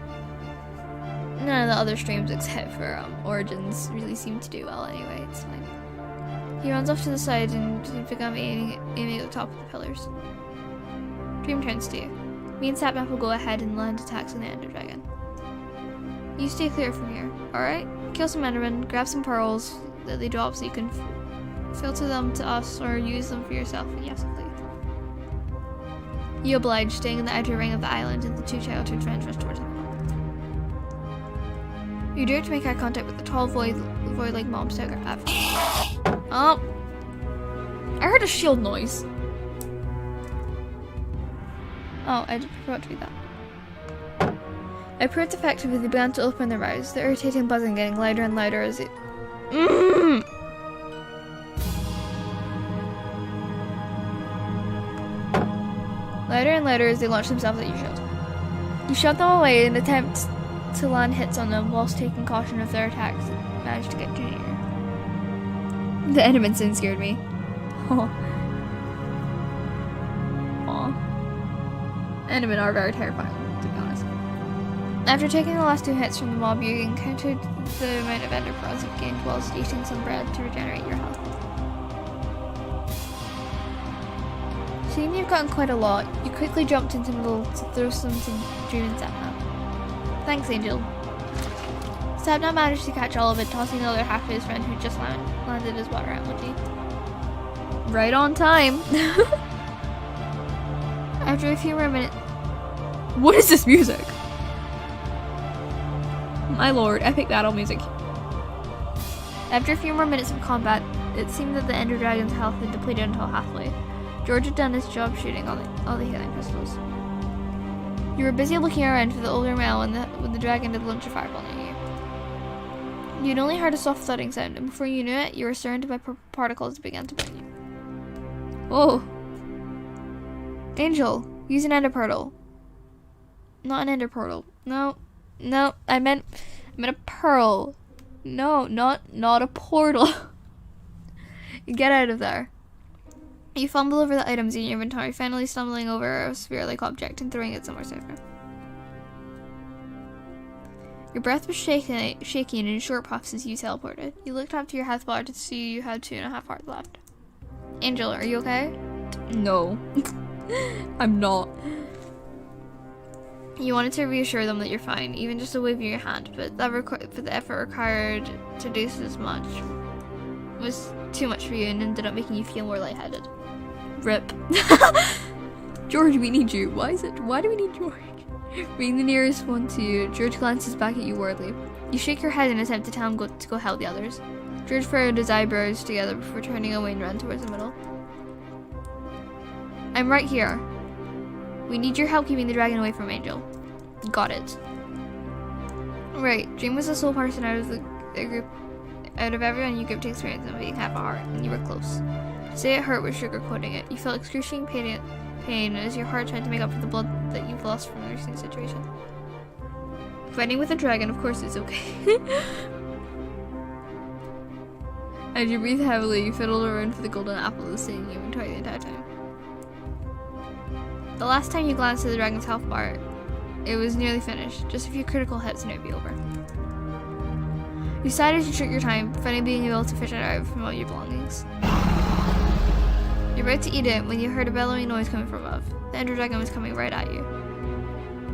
None of the other streams except for Origins really seem to do well anyway. It's fine. He runs off to the side and becomes aiming at the top of the pillars. Dream turns to you. Me and Sapnap will go ahead and land attacks on the Ender Dragon. You stay clear from here, alright? Kill some Endermen, grab some pearls that they drop so you can filter them to us or use them for yourself. Yes, please. You oblige, staying in the outer ring of the island, and the two childhood friends rush towards him. You dare to make eye contact with the tall void-like monster. Oh! I heard a shield noise. Oh, I forgot to read that. I proved effective as they began to open their mouths, the irritating buzzing getting louder and louder as it... Louder and louder as they launched themselves at your shield. You shoved them away in an attempt to land hits on them whilst taking caution of their attacks that managed to get too near. The Enderman soon scared me. Aww. Endermen are very terrifying, to be honest. After taking the last 2 hits from the mob, you encountered the amount of ender pearls you've gained whilst eating some bread to regenerate your health. Seeing you've gotten quite a lot, you quickly jumped into the middle to throw some to Dream and Sapnap. Thanks, Angel. Sapnap managed to catch all of it, tossing the other half to his friend who just landed his water emoji. Right on time. After a few more minutes... What is this music? My lord, epic battle music. After a few more minutes of combat, it seemed that the Ender Dragon's health had depleted until halfway. George had done his job shooting all the healing crystals. You were busy looking around for the older male when the dragon had launched a fireball near you. You'd only heard a soft thudding sound, and before you knew it, you were surrounded by particles that began to burn you. Oh. Angel, use an ender portal. Not an ender portal. No, I meant a pearl. No, not a portal. Get out of there. You fumble over the items in your inventory, finally stumbling over a sphere-like object and throwing it somewhere safer. Your breath was shaking and in short puffs as you teleported. You looked up to your health bar to see you had 2.5 hearts left. Angel, are you okay? No. I'm not. You wanted to reassure them that you're fine, even just a wave of your hand, but the effort required to do so much was too much for you and ended up making you feel more lightheaded. Rip. George, we need you. Why do we need George? Being the nearest one to you, George glances back at you worriedly. You shake your head in an attempt to tell him to go help the others. George furrowed his eyebrows together before turning away and ran towards the middle. I'm right here. We need your help keeping the dragon away from Angel. Got it. Right, Dream was the sole person out of everyone you group to experience them being half a heart, and you were close. To say it hurt was sugarcoating it. You felt excruciating pain as your heart tried to make up for the blood that you've lost from the recent situation. Fighting with a dragon, of course, is okay. As you breathe heavily, you fiddled around for the golden apple that stayed in your inventory the entire time. The last time you glanced at the dragon's health bar, it was nearly finished. Just a few critical hits and it would be over. You decided to trick your time, finally being able to fish it out from all your belongings. You're about to eat it when you heard a bellowing noise coming from above. The Ender Dragon was coming right at you.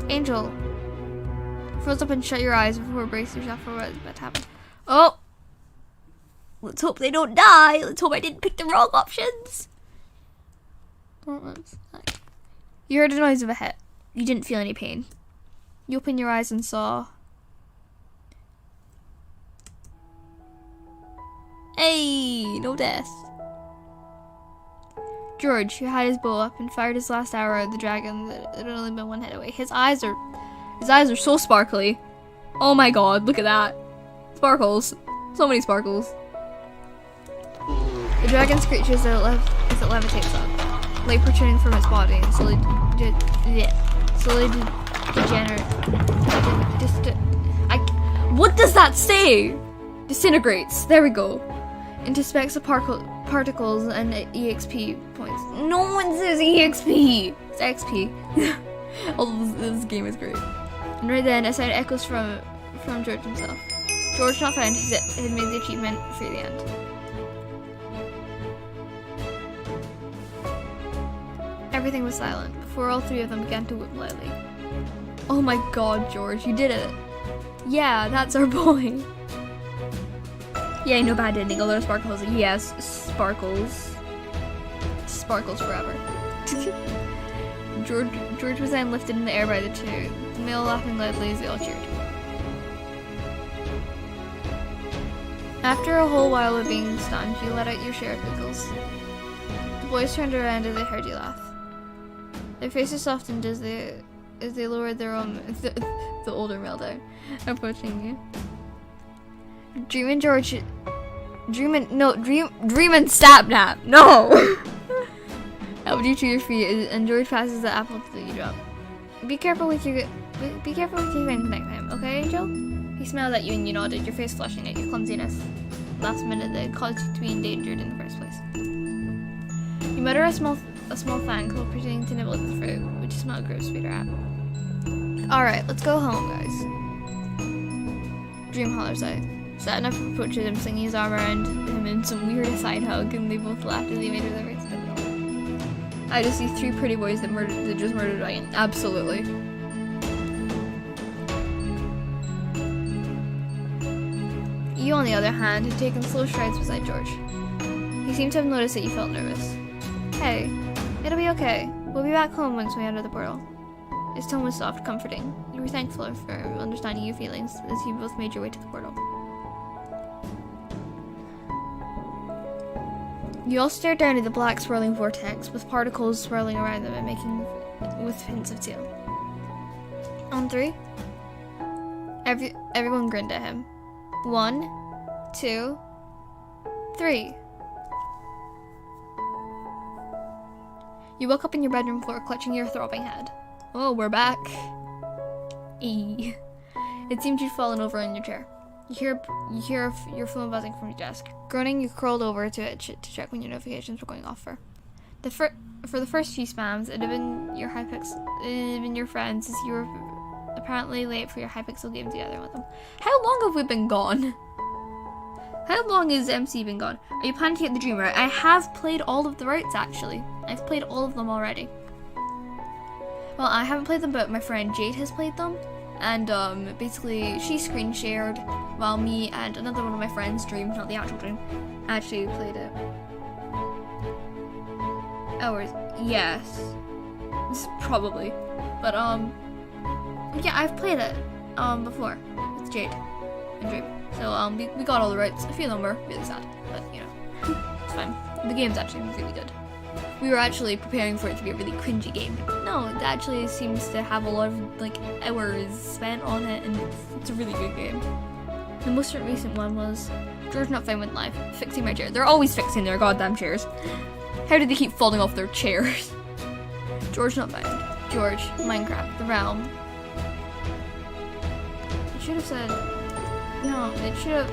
Angel! You froze up and shut your eyes before bracing yourself for what was about to happen. Oh! Let's hope they don't die! Let's hope I didn't pick the wrong options! You heard a noise of a hit. You didn't feel any pain. You opened your eyes and saw... Hey! No death. George, who had his bow up and fired his last arrow at the dragon that had only been one hit away. His eyes are so sparkly. Oh my god, look at that. Sparkles. So many sparkles. The dragon screeches as it levitates up, light protruding from its body and slowly degenerate. What does that say? Disintegrates. There we go. Into specks of particles and EXP points. No one says EXP. It's XP. Although this game is great. And right then, a sound echoes from George himself. George not found had made the achievement for the end. Everything was silent before all three of them began to whoop loudly. Oh my god, George, you did it. Yeah, that's our boy. Yeah, no bad ending, a lot of sparkles. Yes, sparkles. Sparkles forever. George was then lifted in the air by the two, the male laughing loudly as they all cheered. After a whole while of being stunned, you let out your share of giggles. The boys turned around as they heard you laugh. Their faces softened as they lowered their own the older male down, approaching you. Dream and Sapnap. No. Helped you to your feet, and George passes the apple that you drop. Be careful with your things next time, okay, Angel? He smiled at you and you nodded, your face flushing at your clumsiness. Last minute that caused you to be endangered in the first place. You mutter a small thank while pretending to nibble at the fruit, which smelled gross sweeter at. Alright, let's go home, guys. Dream Holler's Eye. Sad enough approached him, slinging his arm around him in some weird side hug, and they both laughed as he made their way to the door. I just see 3 pretty boys that just murdered a dragon. Absolutely. You, on the other hand, had taken slow strides beside George. He seemed to have noticed that you felt nervous. Hey, it'll be okay. We'll be back home once we enter the portal. His tone was soft, comforting. You were thankful for understanding your feelings as you both made your way to the portal. You all stared down at the black swirling vortex, with particles swirling around them and making with hints of teal. On 3, everyone grinned at him. 1, 2, 3. You woke up in your bedroom floor, clutching your throbbing head. Oh, we're back. It seemed you'd fallen over in your chair. You hear your phone buzzing from your desk. Groaning, you crawled over to it to check when your notifications were going off for the first few spams. It had been your friends, as you were apparently late for your Hypixel game together with them. How long have we been gone? How long has MC been gone? Are you planning to get the dream route? I have played all of the routes, actually. I've played all of them already. Well, I haven't played them, but my friend Jade has played them. And basically, she screen shared while me and another one of my friends, Dream, not the actual Dream, actually played it. Hours. Yes. Probably. But, yeah, I've played it, before. With Jade and Dream. So, we got all the routes. A few of them were really sad, but, you know, it's fine. The game's actually really good. We were actually preparing for it to be a really cringy game. No, it actually seems to have a lot of, like, hours spent on it, and it's a really good game. The most recent one was George not fine with life, fixing my chair. They're always fixing their goddamn chairs. How do they keep falling off their chairs? George not fine. George, Minecraft, the realm. It should have said... No, it should have...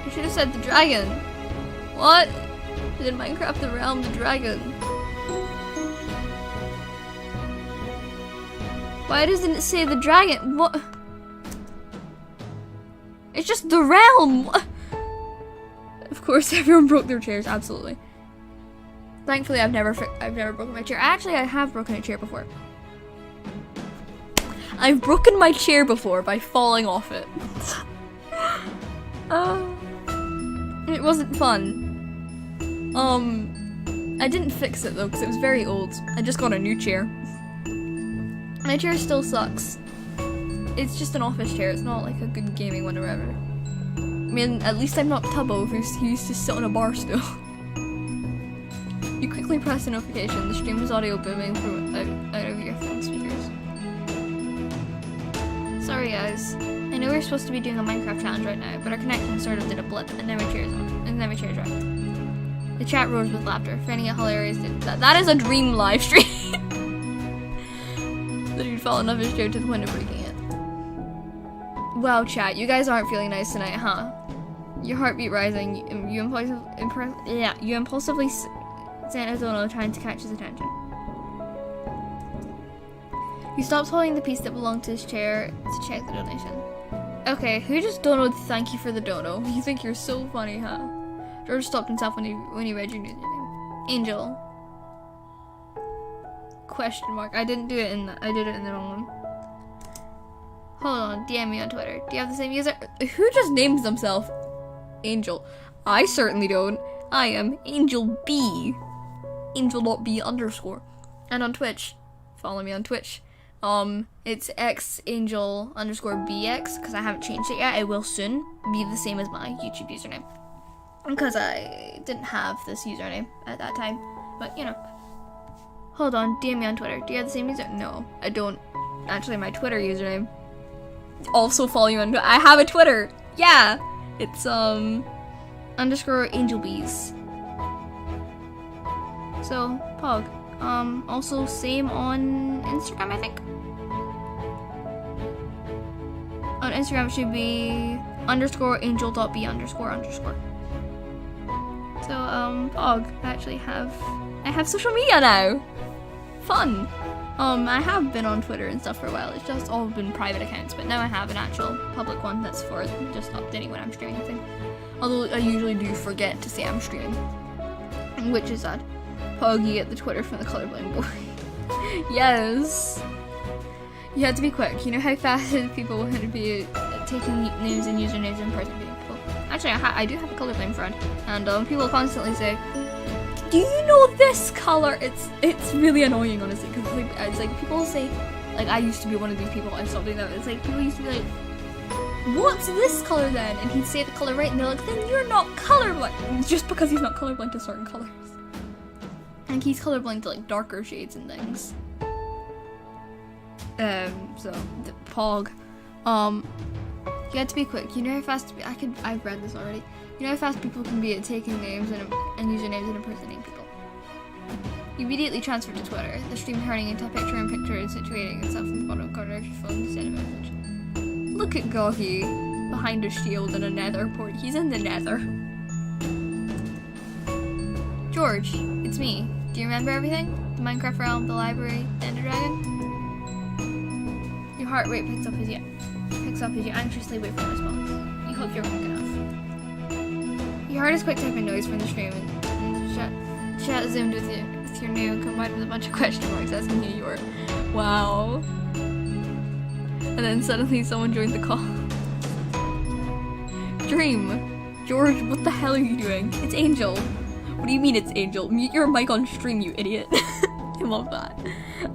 It should have said the dragon. What? Did Minecraft the realm the dragon? Why doesn't it say the dragon? What? It's just the realm! Of course, everyone broke their chairs, absolutely. Thankfully, I've never broken my chair. Actually, I have broken a chair before. I've broken my chair before by falling off it. It wasn't fun. I didn't fix it though, because it was very old. I just got a new chair. My chair still sucks. It's just an office chair, it's not like a good gaming one or whatever. I mean, at least I'm not Tubbo, who used to sit on a bar stool. You quickly press the notification. The stream is audio booming from out of your phone speakers. Sorry guys. I know we're supposed to be doing a Minecraft challenge right now, but our connection sort of did a blip, and then my chair's on. And then my chair's right. The chat roars with laughter, finding it hilarious. That is a dream live stream! The dude falling off his chair to the point of breaking it. Wow, chat, you guys aren't feeling nice tonight, huh? Your heartbeat rising, you impulsively sent a dono trying to catch his attention. He stops holding the piece that belonged to his chair to check the donation. Okay, who just donoed thank you for the dono? You think you're so funny, huh? George stopped himself when he read your username. Angel. Question mark. I did it in the wrong one. Hold on, DM me on Twitter. Do you have the same user? Who just names themselves Angel? I certainly don't. I am Angel B. Angel.B_. And on Twitch, follow me on Twitch. It's xangel_bx, because I haven't changed it yet. It will soon be the same as my YouTube username. Because I didn't have this username at that time. But, you know. Hold on, DM me on Twitter. Do you have the same user? No, I don't. Actually, my Twitter username. Also follow you on. I have a Twitter. Yeah, it's _angelbees. So Pog. Also same on Instagram, I think. On Instagram it should be _angel.b__. So Pog. I have social media now. Fun. I have been on Twitter and stuff for a while. It's just all been private accounts, but now I have an actual public one that's for just updating when I'm streaming anything. Although I usually do forget to say I'm streaming, which is sad. Pug, you get the Twitter from the colorblind boy. Yes. You have to be quick. You know how fast people want to be taking names and usernames and impersonating people. Actually, I do have a colorblind friend, and people constantly say, "Do you know this color?" It's really annoying, honestly, because it's like people say, like I used to be one of these people. I stopped doing that. It's like people used to be like, "What's this color then?" And he'd say the color right, and they're like, "Then you're not colorblind," just because he's not colorblind to certain colors. Like he's colorblind to like darker shades and things. So the Pog, you have to be quick. You know how fast I've read this already. You know how fast people can be at taking names and usernames and impersonating people. You immediately transfer to Twitter. The stream turning into a picture-in-picture and situating itself in the bottom corner of your phone to send a message. Look at Gohi behind a shield in a nether port. He's in the nether. George, it's me. Do you remember everything? The Minecraft realm, the library, the Ender Dragon? Your heart rate picks up as you anxiously wait for a response. You hope you're quick enough. Your heart is quick typing noise from the stream, and chat zoomed with your name combined with a bunch of question marks asking who you are. Wow. And then suddenly someone joined the call. Dream. George, what the hell are you doing? It's Angel. What do you mean it's Angel? Mute your mic on stream, you idiot. I love that.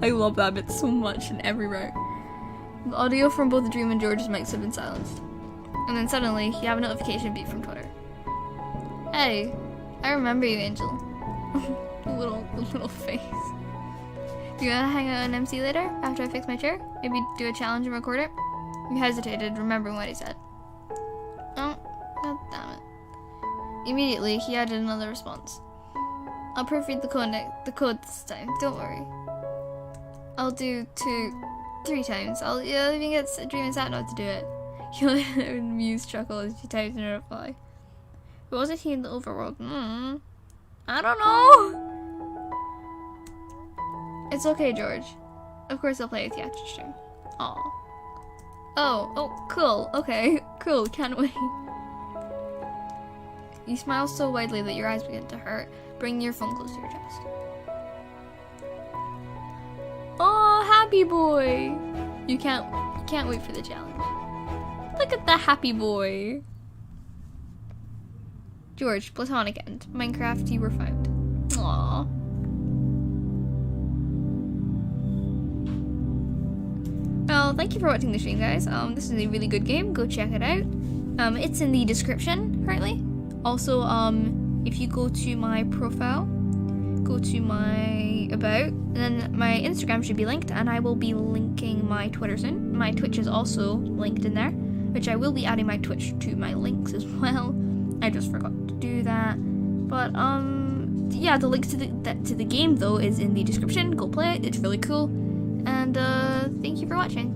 I love that bit so much and everywhere. The audio from both Dream and George's mics have been silenced. And then suddenly, you have a notification beep from Twitter. Hey, I remember you, Angel. the little face. Do you want to hang out on MC later, after I fix my chair? Maybe do a challenge and record it? You hesitated, remembering what he said. Oh, god damn it. Immediately, he added another response. I'll proofread the code this time, don't worry. I'll do 3 times. I'll even get Dream and Satnod to do it. You'll amuse chuckle as she types in a reply. But wasn't he in the overworld? I don't know! It's okay, George. Of course I'll play with you after stream. Aw. Oh, cool. Okay, cool. Can't wait. You smile so widely that your eyes begin to hurt. Bring your phone close to your chest. Oh, happy boy! You can't wait for the challenge. Look at the happy boy. George, platonic end. Minecraft, you were found. Aww. Well, thank you for watching the stream, guys. This is a really good game. Go check it out. It's in the description currently. Also, if you go to my profile, go to my about, and then my Instagram should be linked, and I will be linking my Twitter soon. My Twitch is also linked in there, which I will be adding my Twitch to my links as well. I just forgot to do that. But yeah, the link to the game though is in the description. Go play it. It's really cool. And thank you for watching.